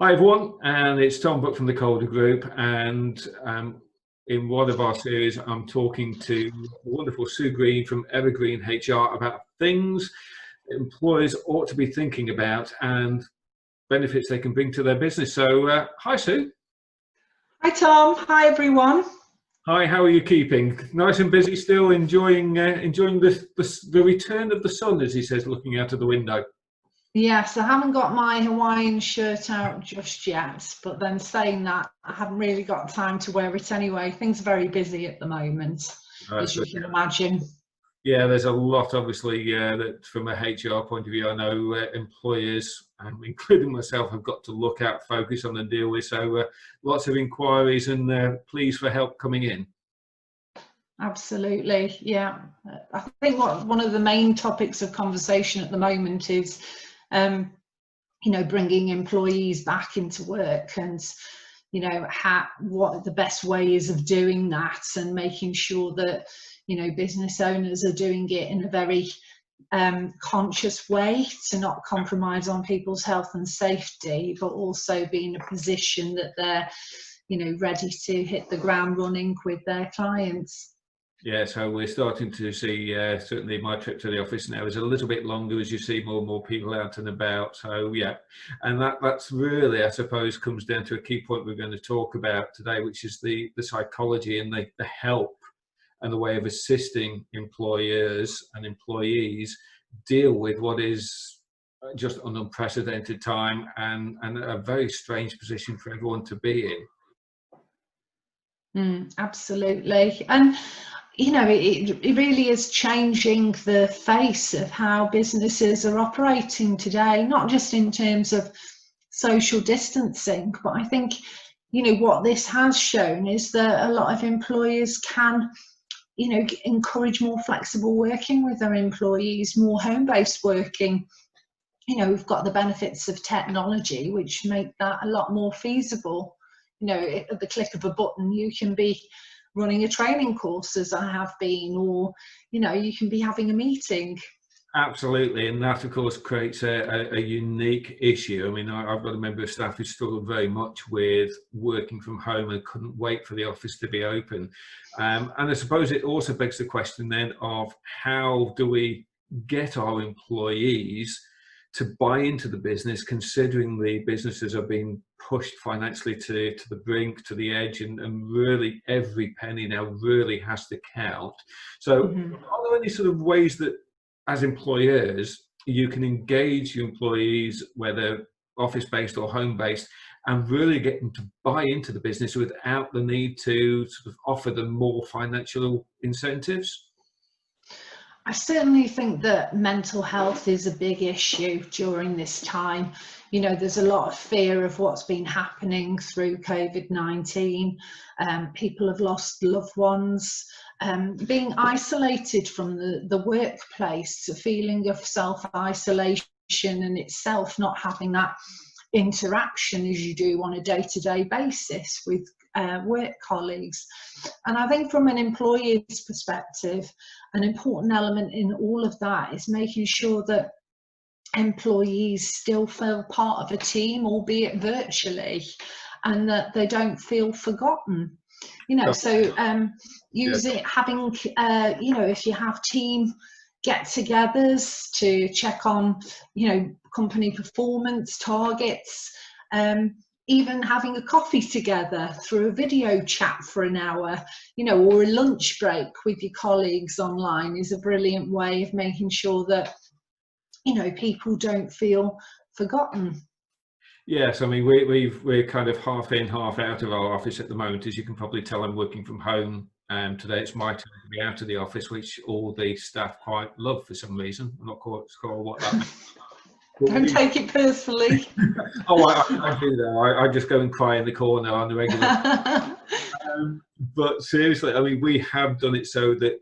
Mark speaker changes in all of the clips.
Speaker 1: Hi everyone, and it's Tom Buck from the Calder Group, and in one of our series I'm talking to the wonderful Sue Green from Evergreen HR about things employers ought to be thinking about and benefits they can bring to their business. So hi Sue.
Speaker 2: Hi Tom, hi everyone.
Speaker 1: Hi, how are you keeping? Nice and busy still, enjoying the return of the sun, as he says, looking out of the window.
Speaker 2: Yes, I haven't got my Hawaiian shirt out just yet, but then saying that, I haven't really got time to wear it anyway. Things are very busy at the moment, as you can imagine.
Speaker 1: Yeah, there's a lot, obviously, that from a HR point of view, I know employers, including myself, have got to look at, focus on and deal with. So lots of inquiries and pleas for help coming in.
Speaker 2: Absolutely, yeah. I think one of the main topics of conversation at the moment is bringing employees back into work and, what the best way is of doing that, and making sure that, business owners are doing it in a very conscious way to not compromise on people's health and safety, but also be in a position that they're, ready to hit the ground running with their clients.
Speaker 1: Yeah, so we're starting to see, certainly my trip to the office now is a little bit longer as you see more and more people out and about. So yeah, and that's really, I suppose, comes down to a key point we're going to talk about today, which is the psychology and the help and the way of assisting employers and employees deal with what is just an unprecedented time and a very strange position for everyone to be
Speaker 2: in. Absolutely. And it really is changing the face of how businesses are operating today, not just in terms of social distancing, but I think, what this has shown is that a lot of employers can, encourage more flexible working with their employees, more home-based working. We've got the benefits of technology, which make that a lot more feasible. At the click of a button, you can be running a training course, as I have been, or you can be having a meeting.
Speaker 1: Absolutely, and that of course creates a unique issue. I mean, I've got a member of staff who struggled very much with working from home and couldn't wait for the office to be open. And I suppose it also begs the question then of how do we get our employees to buy into the business, considering the businesses are being pushed financially to the brink, to the edge, and really every penny now really has to count. So are there any sort of ways that as employers you can engage your employees, whether office-based or home-based, and really get them to buy into the business without the need to sort of offer them more financial incentives?
Speaker 2: I certainly think that mental health is a big issue during this time. There's a lot of fear of what's been happening through COVID-19. People have lost loved ones, being isolated from the workplace, a feeling of self-isolation in itself, not having that interaction as you do on a day-to-day basis with work colleagues. And I think from an employee's perspective, an important element in all of that is making sure that employees still feel part of a team, albeit virtually, and that they don't feel forgotten. So having, if you have team get-togethers to check on, company performance targets, even having a coffee together through a video chat for an hour, or a lunch break with your colleagues online is a brilliant way of making sure that, people don't feel forgotten.
Speaker 1: Yes, I mean, we're kind of half in, half out of our office at the moment. As you can probably tell, I'm working from home. Today it's my turn to be out of the office, which all the staff quite love for some reason. I'm not quite sure what that means.
Speaker 2: Don't take it personally.
Speaker 1: Oh, I do though. I just go and cry in the corner on the regular. But seriously, I mean, we have done it so that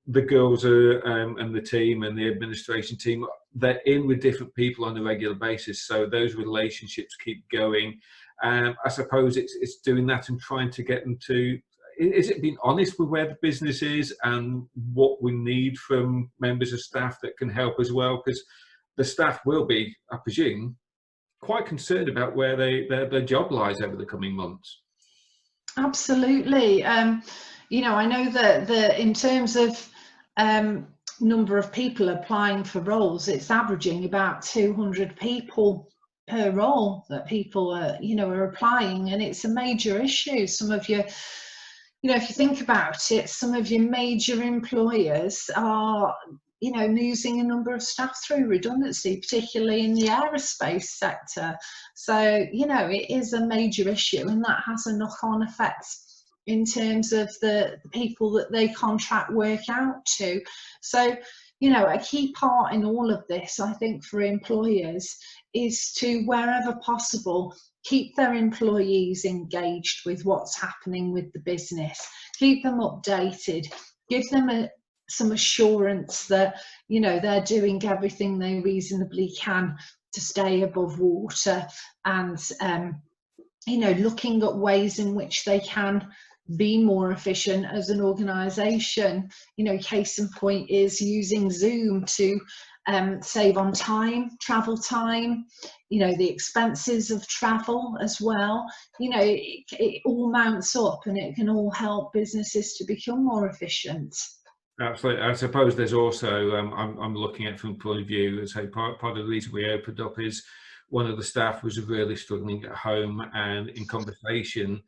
Speaker 1: the girls are and the team and the administration team, they're in with different people on a regular basis, so those relationships keep going. I suppose it's doing that and trying to get them to, is it being honest with where the business is and what we need from members of staff that can help as well, because the staff will be, I presume, quite concerned about where their job lies over the coming months.
Speaker 2: Absolutely. You know, I know that in terms of number of people applying for roles, it's averaging about 200 people per role that people are, you know, are applying, and it's a major issue. Some of your, you know, if you think about it, some of your major employers are, you know, losing a number of staff through redundancy, particularly in the aerospace sector. So, you know, it is a major issue, and that has a knock-on effect in terms of the people that they contract work out to. So, you know, a key part in all of this, I think, for employers is to, wherever possible, keep their employees engaged with what's happening with the business, keep them updated, give them some assurance that, you know, they're doing everything they reasonably can to stay above water, and you know, looking at ways in which they can be more efficient as an organisation. You know, case in point is using Zoom to save on time, travel time, you know, the expenses of travel as well. You know, it all mounts up, and it can all help businesses to become more efficient.
Speaker 1: Absolutely. I suppose there's also, I'm looking at from the point of view, as part of the reason we opened up is one of the staff was really struggling at home, and in conversation,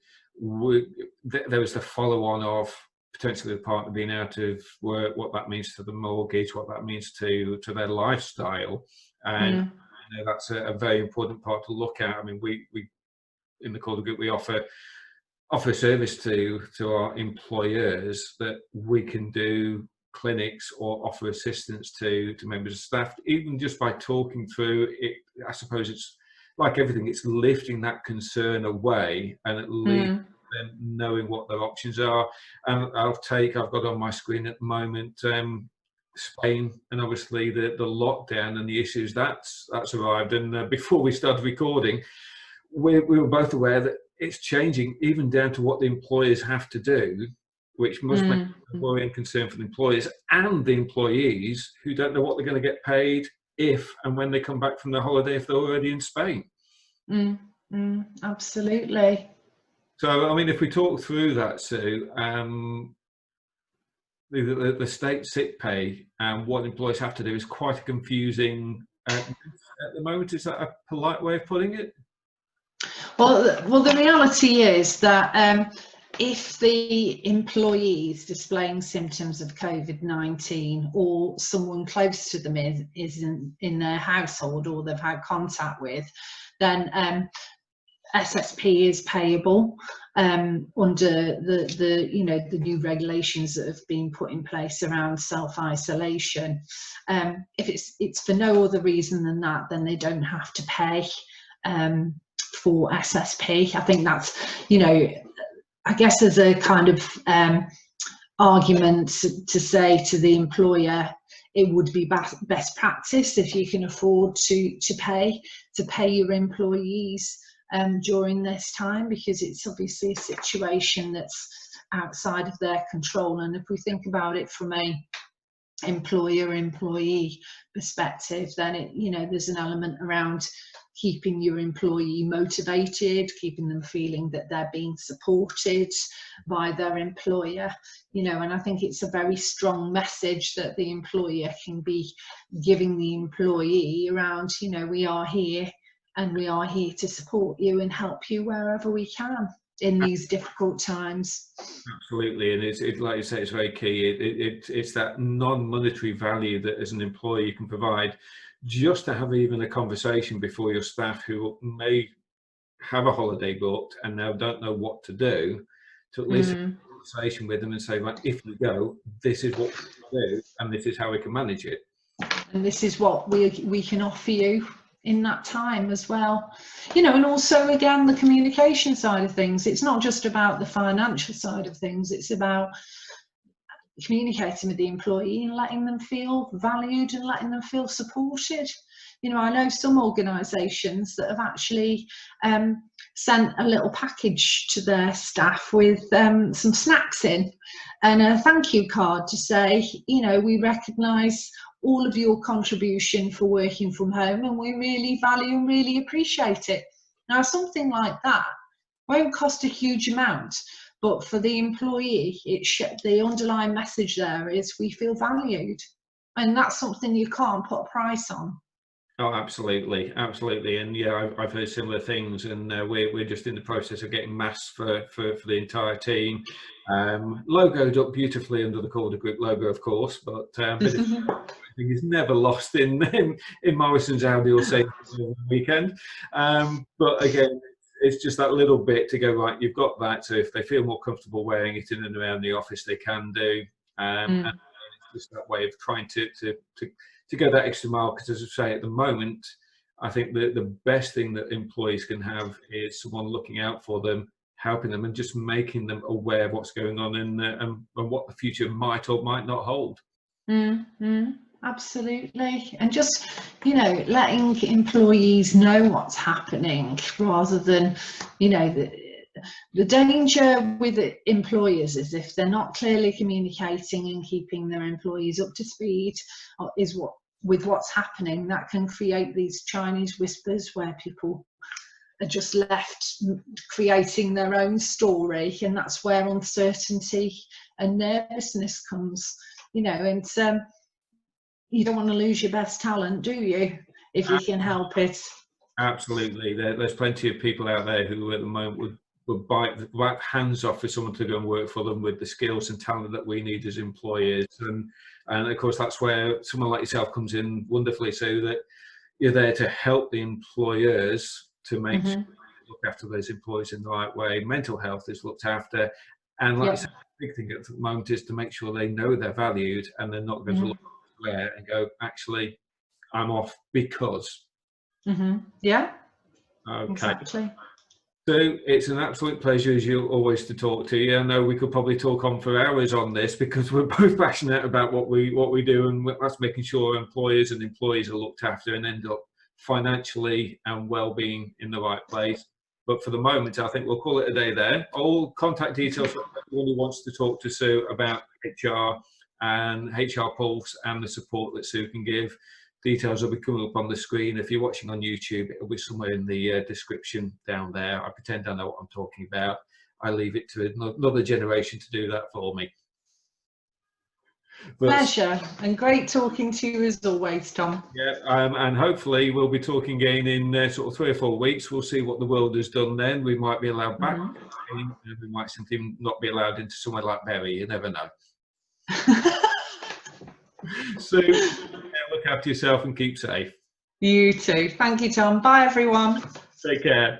Speaker 1: there was the follow-on of potentially the partner being out of work, what that means to the mortgage, what that means to their lifestyle. And you know, that's a very important part to look at. I mean, we in the Calder Group, we offer service to our employers that we can do clinics or offer assistance to members of staff, even just by talking through it. I suppose it's like everything, it's lifting that concern away, and at least them knowing what their options are. And I've got on my screen at the moment Spain, and obviously the lockdown and the issues that's arrived. And before we started recording, we were both aware that it's changing, even down to what the employers have to do, which must make a worry and concern for the employers and the employees, who don't know what they're going to get paid if and when they come back from their holiday, if they're already in Spain.
Speaker 2: Absolutely.
Speaker 1: So, I mean, if we talk through that, Sue, the state sick pay and what employers have to do is quite a confusing at the moment. Is that a polite way of putting it?
Speaker 2: Well, the reality is that if the employee is displaying symptoms of COVID-19, or someone close to them is in their household, or they've had contact with, then SSP is payable under the you know, the new regulations that have been put in place around self-isolation. If it's for no other reason than that, then they don't have to pay for SSP. I think that's, you know, I guess as a kind of argument to say to the employer, it would be best practice if you can afford to pay your employees during this time, because it's obviously a situation that's outside of their control. And if we think about it from a employer-employee perspective, then it, you know, there's an element around keeping your employee motivated, keeping them feeling that they're being supported by their employer, you know. And I think it's a very strong message that the employer can be giving the employee around, you know, we are here, and we are here to support you and help you wherever we can in these difficult times.
Speaker 1: Absolutely, and it's like you say, it's very key. It's that non-monetary value that as an employer you can provide, just to have even a conversation before your staff who may have a holiday booked and now don't know what to do, to at least have a conversation with them and say, right, if you go, this is what we do, and this is how we can manage it.
Speaker 2: And this is what we can offer you in that time as well, you know. And also, again, the communication side of things, it's not just about the financial side of things, it's about communicating with the employee and letting them feel valued and letting them feel supported. You know, I know some organisations that have actually sent a little package to their staff with some snacks in and a thank you card to say, you know, we recognise all of your contribution for working from home, and we really value and really appreciate it. Now, something like that won't cost a huge amount, but for the employee, the underlying message there is we feel valued, and that's something you can't put a price on.
Speaker 1: Oh, absolutely, absolutely, and yeah, I've heard similar things, and we're just in the process of getting masks for the entire team, logoed up beautifully under the Calder Group logo, of course, but bit of thing is never lost in Morrison's Audi or say over the weekend. But again, it's just that little bit to go, right, you've got that, so if they feel more comfortable wearing it in and around the office, they can do. And it's just that way of trying to go that extra mile, because as I say, at the moment, I think that the best thing that employees can have is someone looking out for them, helping them, and just making them aware of what's going on and what the future might or might not hold.
Speaker 2: Absolutely. And just, you know, letting employees know what's happening, rather than, you know, the danger with employers is if they're not clearly communicating and keeping their employees up to speed with what's happening, that can create these Chinese whispers where people are just left creating their own story, and that's where uncertainty and nervousness comes, you know. And you don't want to lose your best talent, do you, if you can help it?
Speaker 1: Absolutely. There's plenty of people out there who at the moment would bite hands off for someone to go and work for them with the skills and talent that we need as employers. And of course, that's where someone like yourself comes in wonderfully, so that you're there to help the employers to make sure they look after those employees in the right way. Mental health is looked after. And like you said, the big thing at the moment is to make sure they know they're valued, and they're not going to look elsewhere and go, actually, I'm off because.
Speaker 2: Yeah,
Speaker 1: okay.
Speaker 2: Exactly.
Speaker 1: So it's an absolute pleasure, as you always, to talk to you. I know we could probably talk on for hours on this, because we're both passionate about what we do, and that's making sure employers and employees are looked after and end up financially and well-being in the right place. But for the moment, I think we'll call it a day there. All contact details for anyone who wants to talk to Sue about HR and HR Pulse and the support that Sue can give. Details will be coming up on the screen. If you're watching on YouTube, it'll be somewhere in the description down there. I pretend I know what I'm talking about. I leave it to another generation to do that for me.
Speaker 2: Pleasure, and great talking to you as always, Tom.
Speaker 1: Yeah, and hopefully we'll be talking again in sort of 3 or 4 weeks. We'll see what the world has done then. We might be allowed back, and we might simply not be allowed into somewhere like Bury. You never know. So look after yourself and keep safe.
Speaker 2: You too. Thank you, Tom. Bye, everyone.
Speaker 1: Take care.